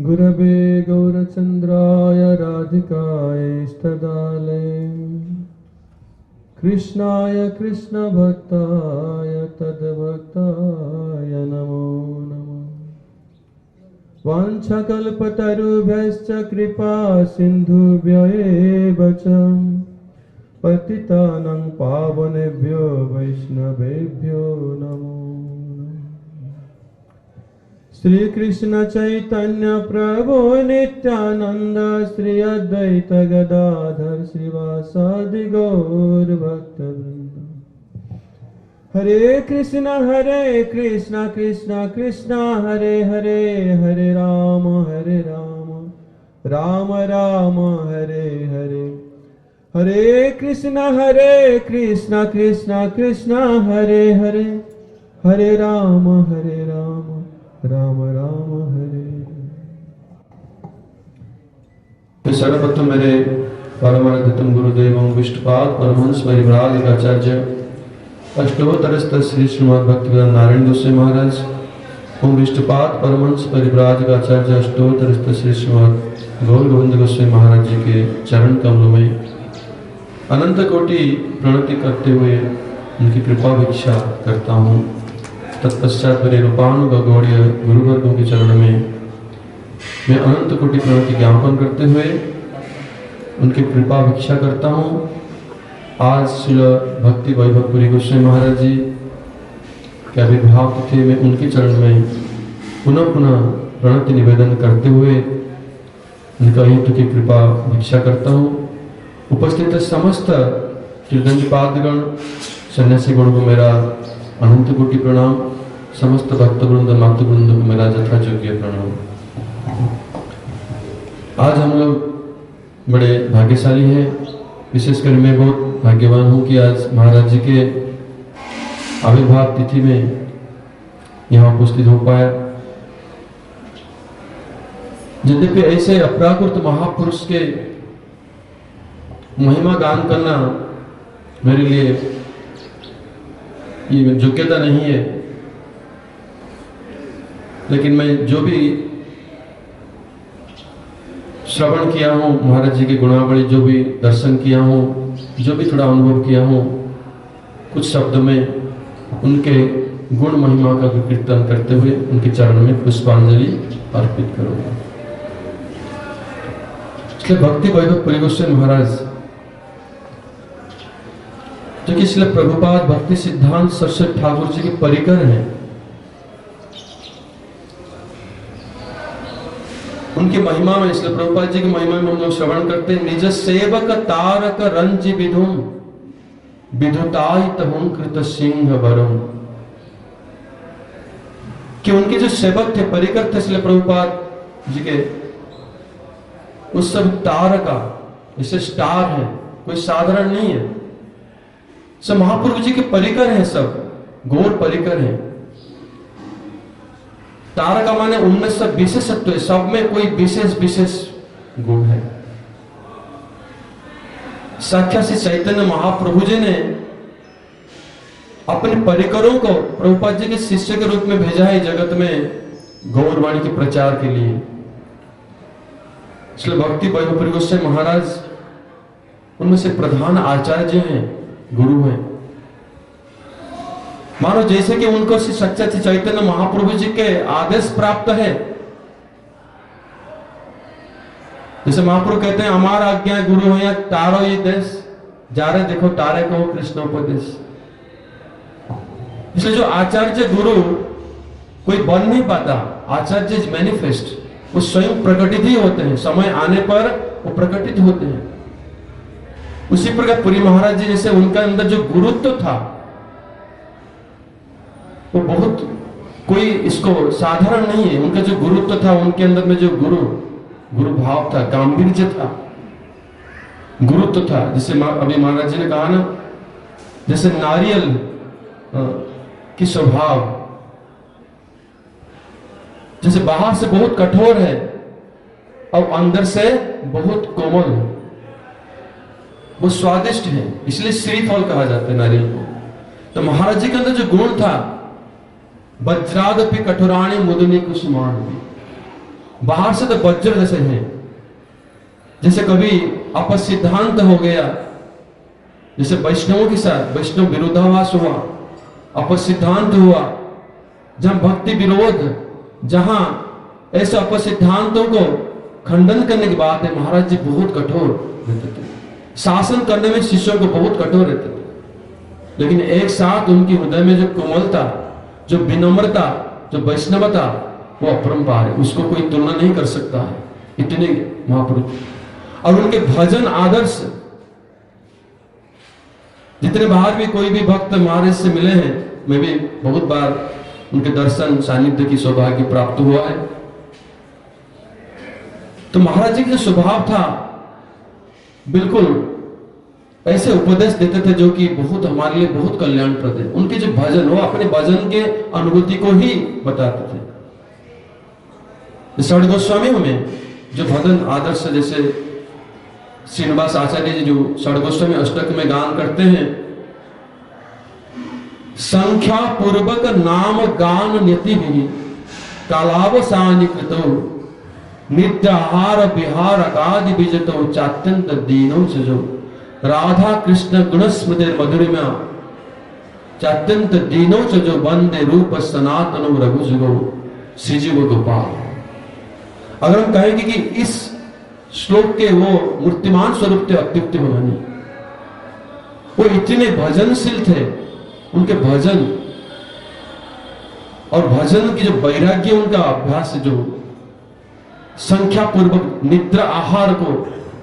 गुरवे गौरचन्द्राय राधिकाय इष्टदाले कृष्णाय कृष्णभक्ताय तद्भक्ताय नमो नमः। वाञ्छाकल्पतरुभ्यश्च कृपा सिन्धुभ्यैव च पतितानां पावनेभ्यो वैष्णवेभ्यो नमो नमः। श्री कृष्ण चैतन्य प्रभु नित्यानंद श्री अद्वैत गदाधर श्रीवासादि गौर भक्तवृंद। हरे कृष्ण कृष्ण कृष्ण हरे हरे, हरे राम राम राम हरे हरे। हरे कृष्ण कृष्ण कृष्ण हरे हरे, हरे राम राम राम हरे। सर्वप्रथम मेरे परमानंदतम गुरुदेव विष्णुपाद परमहंस परिव्राजकाचार्य अष्टोत्तरस्थ श्री श्रीमद् भक्तिवेदांत नारायण गोस्वामी महाराज ओम विष्णुपाद परमहंस परिव्राजकाचार्य अष्टोत्तरस्थ श्री श्रीमद् गौर गोविंद गोस्वामी महाराज जी के चरण कमलों में अनंत कोटि प्रणति करते हुए उनकी कृपा भिक्षा करता हूँ। तत्पश्चात मेरे रूपानुग गौड़ीय गुरुवर्गों के चरण में मैं अनंत कोटि प्रणति ज्ञापन करते हुए उनकी कृपा भिक्षा करता हूँ। आज श्री भक्ति वैभवपुरी गोस्वामी महाराज जी के आविर्भाव थे, मैं उनके चरण में पुनः पुनः प्रणति निवेदन करते हुए उनका हित की कृपा भिक्षा करता हूँ। उपस्थित समस्त कृतज्ञपादगण सन्यासी गण को मेरा अनंत कोटि प्रणाम, समस्त भक्त वृंद मातृ वृंद को मेरा यथायोग्य प्रणाम। आज हम लोग बड़े भाग्यशाली हैं, विशेषकर मैं बहुत भाग्यवान हूँ कि आज महाराज जी के आविर्भाव तिथि में यहाँ उपस्थित हो पाया। यद्यपि ऐसे अपराकृत महापुरुष के महिमा गान करना मेरे लिए ये योग्यता नहीं है, लेकिन मैं जो भी श्रवण किया हूँ महाराज जी के गुणावली, जो भी दर्शन किया हूँ, जो भी थोड़ा अनुभव किया हूँ, कुछ शब्द में उनके गुण महिमा का कीर्तन करते हुए उनके चरण में पुष्पांजलि अर्पित करूंगा। इसलिए भक्ति वैभवपुरी गोस्वामी महाराज जो कि श्रील प्रभुपाद भक्ति सिद्धांत सरस्वती ठाकुर जी के परिकर हैं, उनकी महिमा में श्रील प्रभुपाद जी की महिमा में हम लोग श्रवण करते हैं। निज सेवक तारक रंजि विधुम विधुताई तहुम कृत सिंह वरुण, कि उनके जो सेवक थे, परिकर थे श्रील प्रभुपाद जी के, उस सब तारका जैसे स्टार है, कोई साधारण नहीं है, सब महाप्रभु जी के परिकर हैं, सब गौर परिकर हैं। तारका माने उनमें सब विशेषत्व है, सब में कोई विशेष गुण है। साक्षात श्री चैतन्य महाप्रभु जी ने अपने परिकरों को प्रभुपाद जी के शिष्य के रूप में भेजा है जगत में गौरवाणी के प्रचार के लिए। इसलिए भक्ति वैभवपुरी गोस्वामी महाराज उनमें से प्रधान आचार्य हैं, गुरु हैं। मानो जैसे कि उनको श्री सच्चा श्री चैतन्य महाप्रभु जी के आदेश प्राप्त है। जैसे महाप्रभु कहते हैं हमारा आज्ञा गुरु हो या तारो ये देश, जा रहे देखो तारे को कृष्णोपदेश। इसलिए जो आचार्य गुरु कोई बन नहीं पाता, आचार्य इज मैनिफेस्ट, वो स्वयं प्रकटित ही होते हैं, समय आने पर वो प्रकटित होते हैं। उसी प्रकार पुरी महाराज जी जैसे उनका अंदर जो गुरुत्व था वो बहुत कोई इसको साधारण नहीं है। उनका जो गुरुत्व था, उनके अंदर में जो गुरु भाव था, गांभीर्य था, गुरुत्व था। जैसे अभी महाराज जी ने कहा ना, जैसे नारियल की स्वभाव जैसे बाहर से बहुत कठोर है और अंदर से बहुत कोमल है, वो स्वादिष्ट है, इसलिए श्रीफल कहा जाता है नारियल को। तो महाराज जी के अंदर जो गुण था, वज्रादपि कठोराणी मुदुनी कुसुमाणी, बाहर से तो वज्र जैसे हैं, जैसे कभी अपसिद्धांत हो गया, जैसे वैष्णवों के साथ वैष्णव विरोधाभास हुआ, अपसिद्धांत हुआ, जहां भक्ति विरोध, जहां ऐसे अपसिद्धांतों को खंडन करने की बात है, महाराज जी बहुत कठोर रहते थे, शासन करने में शिष्यों को बहुत कठोर रहते थे। लेकिन एक साथ उनकी हृदय में जो कोमलता, जो विनम्रता, जो वैष्णवता, वो अपरंपार है, उसको कोई तुलना नहीं कर सकता है, इतने महापुरुष। और उनके भजन आदर्श, जितने बाहर भी कोई भी भक्त महाराज से मिले हैं, मैं भी बहुत बार उनके दर्शन सानिध्य की सौभाग्य प्राप्त हुआ है। तो महाराज जी का जो स्वभाव था, बिल्कुल ऐसे उपदेश देते थे जो कि बहुत हमारे लिए बहुत कल्याणप्रद है। उनके जो भजन, वो अपने भजन के अनुभूति को ही बताते थे। षड गोस्वामी में जो भजन आदर्श, जैसे श्रीनिवास आचार्य जी जो षड गोस्वामी अष्टक में गान करते हैं, संख्या पूर्वक नाम गान नीति भी कालावसानी कृतो नित्याहार विहार अगादि विजतो चात्यंत दीनो जो राधा कृष्ण गुण स्मृति मधुरिमा चात्यंत दीनो जो वंदे रूप सनातन रघुजुगो श्रीजीव गोपाल। अगर हम कहेंगे कि इस श्लोक के वो मूर्तिमान स्वरूप थे अत्युक्ति भवानी, वो इतने भजनशील थे, उनके भजन और भजन की जो वैराग्य, उनका अभ्यास, जो संख्या पूर्वक निद्रा आहार को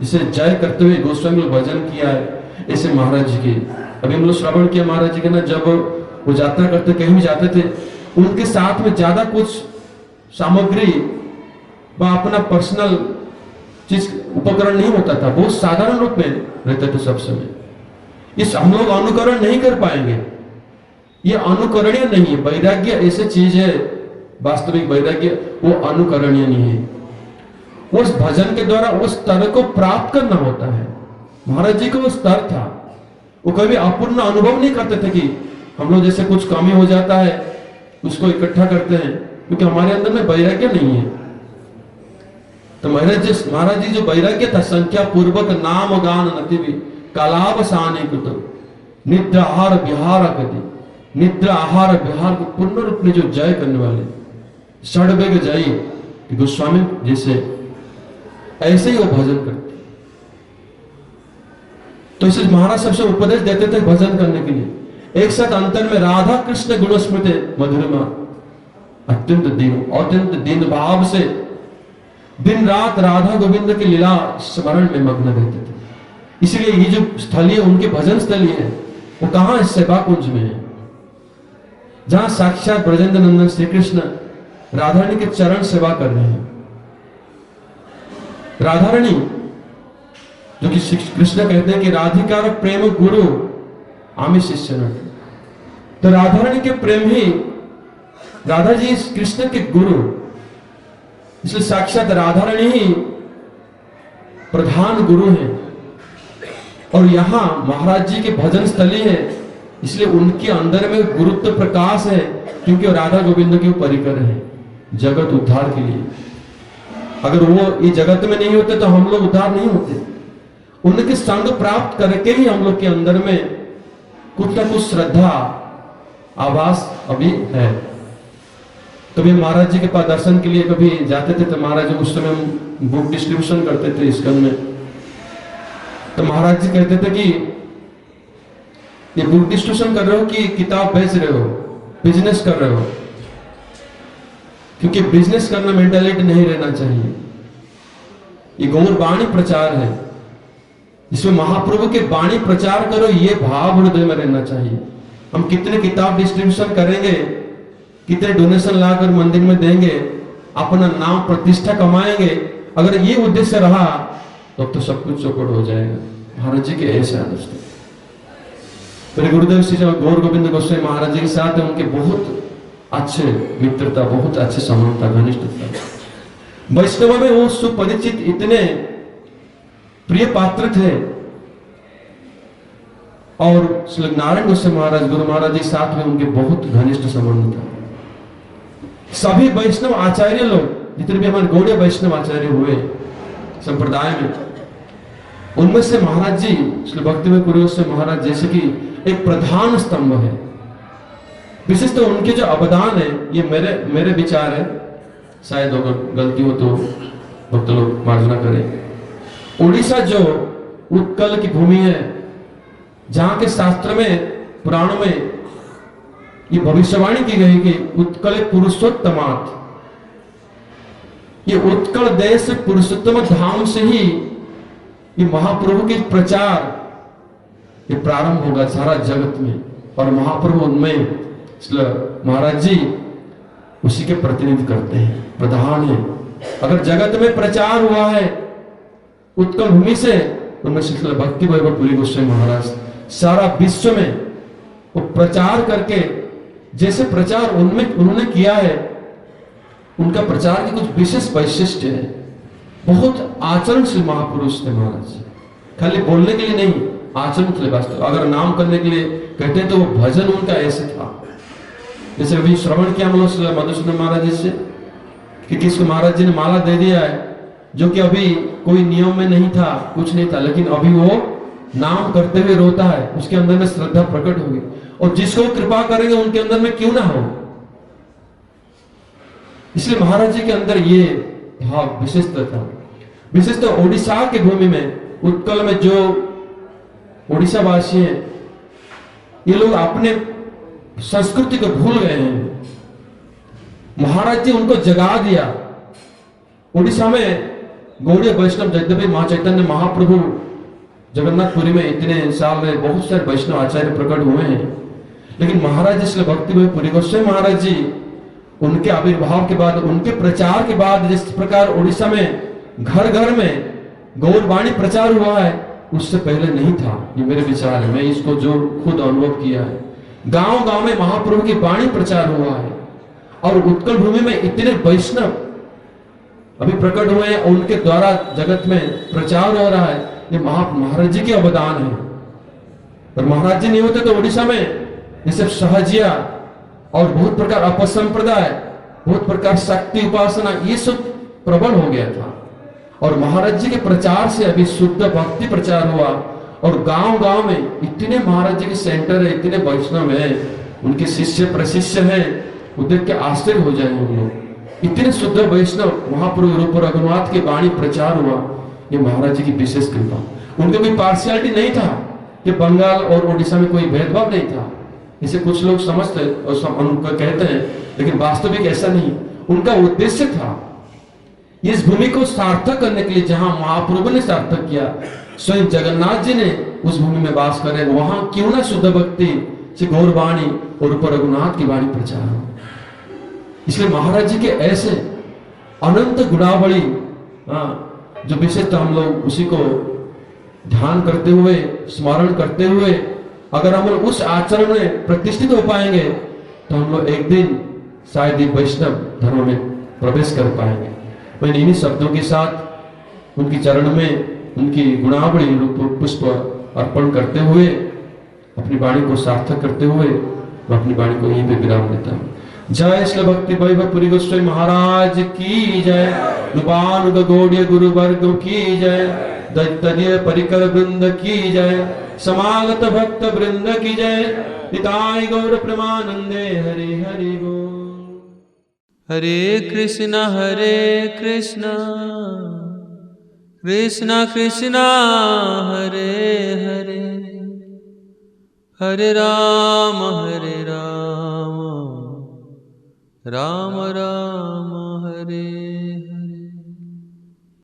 जिसे जय करते हुए गोस्वामी ने भजन किया है, ऐसे महाराज जी के अभी हम लोग श्रवण किया महाराज जी के ना, जब वो यात्रा करते, कहीं भी जाते थे, उनके साथ में ज्यादा कुछ सामग्री व अपना पर्सनल चीज उपकरण नहीं होता था, बहुत साधारण रूप में रहते थे सब समय। इस हम लोग अनुकरण नहीं कर पाएंगे, ये अनुकरणीय नहीं है। वैराग्य ऐसी चीज है, वास्तविक वैराग्य वो अनुकरणीय नहीं है, उस भजन के द्वारा उस स्तर को प्राप्त करना होता है। महाराज जी को वो स्तर था, वो कभी अपूर्ण अनुभव नहीं करते थे कि हम लोग जैसे कुछ कमी हो जाता है उसको इकट्ठा करते हैं, क्योंकि हमारे अंदर में वैराग्य नहीं है। तो महाराज जी जो वैराग्य था, संख्या पूर्वक नाम गान नति भी कालावसानी कृत निद्रा आहार विहार गति, निद्रा आहार विहार को पूर्ण रूप में जो जय करने वाले षडवेग जयी गोस्वामी जैसे, ऐसे ही वो भजन करते। तो इसे महाराज सबसे उपदेश देते थे भजन करने के लिए। एक साथ अंतर में राधा कृष्ण गुण स्मृति मधुरिमा, अत्यंत दीन भाव से दिन रात राधा गोविंद की लीला स्मरण में मग्न रहते थे। इसलिए ये जो स्थली है, उनके भजन स्थली है, वो कहां है? सेवा कुंज में है, जहां साक्षात ब्रजेंद्र नंदन श्री कृष्ण राधारानी के चरण सेवा कर रहे हैं। राधारानी जो कि कृष्ण कहते हैं कि राधिकार प्रेम गुरु आमी शिष्य न, तो राधारानी के प्रेम ही, राधा जी कृष्ण के गुरु, इसलिए साक्षात राधारानी ही प्रधान गुरु हैं। और यहां महाराज जी के भजन स्थली है, इसलिए उनके अंदर में गुरुत्व प्रकाश है, क्योंकि राधा गोविंद के परिकर है जगत उद्धार के लिए। अगर वो ये जगत में नहीं होते तो हम लोग उद्धार नहीं होते। उनके संग प्राप्त करके ही हम लोग के अंदर में कुछ ना कुछ श्रद्धा आभास अभी है। कभी महाराज जी के पास दर्शन के लिए कभी जाते थे, तो महाराज जी उस समय हम बुक डिस्ट्रीब्यूशन करते थे इस्कॉन में, तो महाराज जी कहते थे कि ये बुक डिस्ट्रीब्यूशन कर रहे हो कि किताब बेच रहे हो, बिजनेस कर रहे हो? क्योंकि बिजनेस करना मेंटालिटी नहीं रहना चाहिए। ये गौर वाणी प्रचार है, जिसमें महाप्रभु के वाणी प्रचार करो, ये भाव हृदय में रहना चाहिए। हम कितने किताब डिस्ट्रीब्यूशन करेंगे, कितने डोनेशन लाकर मंदिर में देंगे, अपना नाम प्रतिष्ठा कमाएंगे, अगर ये उद्देश्य रहा तो सब कुछ चौपट हो जाएगा। महाराज जी के ऐसे आदर्श थे। फिर गुरुदेव श्री गौर गोविंद गोस्वामी महाराज जी के साथ उनके बहुत अच्छे मित्रता, बहुत अच्छे समानता, घनिष्ठता। वैष्णव में वो सुपरिचित, इतने प्रिय पात्र थे। और श्री नारायण गोस्वामी महाराज, गुरु महाराज जी साथ में उनके बहुत घनिष्ठ संबंध था। सभी वैष्णव आचार्य लोग जितने भी हमारे गौड़ीय वैष्णव आचार्य हुए संप्रदाय में, उनमें से महाराज जी श्री भक्तिवेदांत गोस्वामी महाराज जैसे कि एक प्रधान स्तंभ है। विशेष तो उनके जो अवदान है, ये मेरे विचार है, शायद अगर गलती हो तो भक्त लोग मार्जना करें। उड़ीसा जो उत्कल की भूमि है, जहां के शास्त्र में, पुराणों में ये भविष्यवाणी की गई कि उत्कल पुरुषोत्तमात्, ये उत्कल देश पुरुषोत्तम धाम से ही ये महाप्रभु के प्रचार ये प्रारंभ होगा सारा जगत में, और महाप्रभु उनमें महाराज जी उसी के प्रतिनिधि करते हैं, प्रधान है। अगर जगत में प्रचार हुआ है उत्कल भूमि से, उनमें श्री भक्ति वैभव पुरी गोस्वामी महाराज सारा विश्व में वो प्रचार करके, जैसे प्रचार उनमें उन्होंने किया है, उनका प्रचार की कुछ विशेष वैशिष्ट है। बहुत आचरणशील महापुरुष थे महाराज, खाली बोलने के लिए नहीं, आचरण के लिए वास्तव। अगर नाम करने के लिए कहते हैं तो वो भजन उनका ऐसे था। जैसे अभी श्रवण किया हम लोग मधुसूदन महाराज जी से कि किसको महाराज जी ने माला दे दिया है, जो कि अभी कोई नियम में नहीं था, कुछ नहीं था, लेकिन अभी वो नाम करते हुए रोता है, उसके अंदर में श्रद्धा प्रकट होगी, और जिसको कृपा करेंगे उनके अंदर में क्यों ना हो। इसलिए महाराज जी के अंदर ये भाव विशिष्ट था। विशेषतः ओडिशा की भूमि में, उत्कल में जो ओडिशा वासी हैं, ये लोग अपने संस्कृति को भूल गए हैं। महाराज जी उनको जगा दिया। ओडिशा में गौड़ीय वैष्णव, यद्यपि मां चैतन्य महाप्रभु जगन्नाथपुरी में इतने साल में बहुत सारे वैष्णव आचार्य प्रकट हुए हैं, लेकिन महाराज जी भक्तिवेदांत पुरी गोस्वामी महाराज जी उनके आविर्भाव के बाद, उनके प्रचार के बाद, जिस प्रकार ओडिशा में घर घर में गौरवाणी प्रचार हुआ है, उससे पहले नहीं था। ये मेरे विचार है, मैं इसको जो खुद अनुभव किया है। गांव गांव में महाप्रभु की वाणी प्रचार हुआ है, और उत्कल भूमि में इतने वैष्णव अभी प्रकट हुए हैं, उनके द्वारा जगत में प्रचार हो रहा है। ये महाराज जी के अवदान है। और महाराज जी नहीं होते तो ओडिशा में ये सब सहजिया और बहुत प्रकार अपसंप्रदाय, बहुत प्रकार शक्ति उपासना, ये सब प्रबल हो गया था। और महाराज जी के प्रचार से अभी शुद्ध भक्ति प्रचार हुआ, और गांव गांव में इतने महाराज जी के सेंटर है, इतने वैष्णव है, उनके शिष्य प्रशिष्य हैं, वो देख के आश्चर्य हो जाएंगे हम लोग। इतने शुद्ध वैष्णव महाप्रभु रूप रघुनाथ की वाणी प्रचार हुआ, ये महाराज जी की विशेष कृपा। उनके कोई पार्शियलिटी नहीं था कि बंगाल और ओडिशा में कोई भेदभाव नहीं था, इसे कुछ लोग समझते और कहते हैं, लेकिन वास्तविक ऐसा नहीं। उनका उद्देश्य था इस भूमि को सार्थक करने के लिए, जहां महाप्रभु ने सार्थक किया, स्वयं जगन्नाथ जी ने उस भूमि में वास करे, वहां क्यों ना शुद्ध भक्ति से गौरवाणी और ऊपर रघुनाथ की वाणी प्रचार हो। इसलिए महाराज जी के ऐसे अनंत गुणावली, जो विशेषता हम लोग उसी को ध्यान करते हुए, स्मरण करते हुए, अगर हम लोग उस आचरण में प्रतिष्ठित हो पाएंगे, तो हम लोग एक दिन शायद ही वैष्णव धर्म में प्रवेश कर पाएंगे। मैं इन्हीं शब्दों के साथ उनकी चरण में उनकी गुणावली रूप पुष्प अर्पण करते हुए, अपनी वाणी को सार्थक करते हुए, मैं अपनी वाणी को यहीं पे विराम देता हूँ। जय श्री भक्ति वैभव पुरी गोस्वामी महाराज की जय, नृपानुग गौड़ीय गुरु वर्ग की जय, दैत्य परिकर वृंद की जय, समागत भक्त वृंद की जय। निताय गौर प्रेमानंदे हरि हरि बोल। हरे कृष्णा कृष्णा कृष्णा हरे हरे, हरे राम राम राम हरे